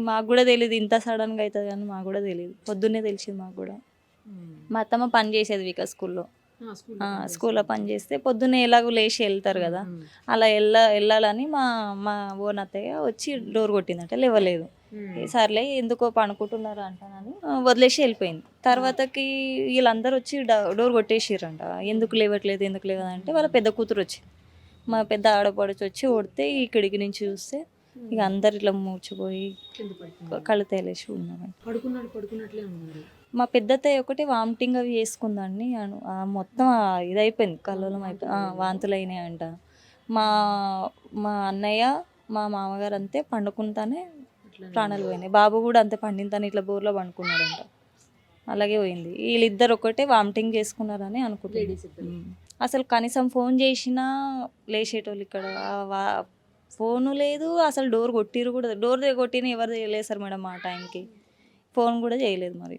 మాకు కూడా తెలియదు ఇంత సడన్గా అవుతుంది కానీ మాకు కూడా తెలియదు. పొద్దున్నే తెలిసింది మాకు కూడా. మా అత్తమ్మ పని చేసేది విక స్కూల్లో. స్కూల్లో పని చేస్తే పొద్దున్నే ఎలాగో లేచి వెళ్తారు కదా, అలా వెళ్ళాలని మా మా ఓన్ అత్తయ్య వచ్చి డోర్ కొట్టిందంట, లేవలేదు. సర్లే ఎందుకో పనుకుంటున్నారు అంటానని వదిలేసి వెళ్ళిపోయింది. తర్వాతకి వీళ్ళందరూ వచ్చి డోర్ కొట్టేసిర్రంట. ఎందుకు లేవట్లేదు ఎందుకు లేవదంటే వాళ్ళ పెద్ద కూతురు వచ్చింది. మా పెద్ద ఆడపడుచు వచ్చి కొడితే ఈ కిటికీ నుంచి చూస్తే ఇక అందరు ఇట్లా మూర్చిపోయి కళ్ళు తేలేసి ఉన్నారంట. మా పెద్దత్తయ్య ఒకటి వామిటింగ్ అవి చేసుకుందండి. మొత్తం ఇదైపోయింది, కల్లోలం అయిపోయింది, వాంతులు అయినాయి అంట. మా మా అన్నయ్య మా మామగారు అంతే పండుకుంటానే ప్రాణాలు పోయినాయి. బాబు కూడా అంతే పండింతానే ఇట్లా బోర్లో పండుకున్నాడంట, అలాగే పోయింది. వీళ్ళిద్దరు ఒకటే వామిటింగ్ చేసుకున్నారని అనుకుంటున్నారు. అసలు కనీసం ఫోన్ చేసినా లేచేటోళ్ళు ఇక్కడ. ఫోను లేదు అసలు. డోర్ కొట్టిరు కూడా, డోర్ కొట్టిన ఎవరు చేయలేదు సార్ మేడం ఆ టైంకి. ఫోన్ కూడా చేయలేదు మరి.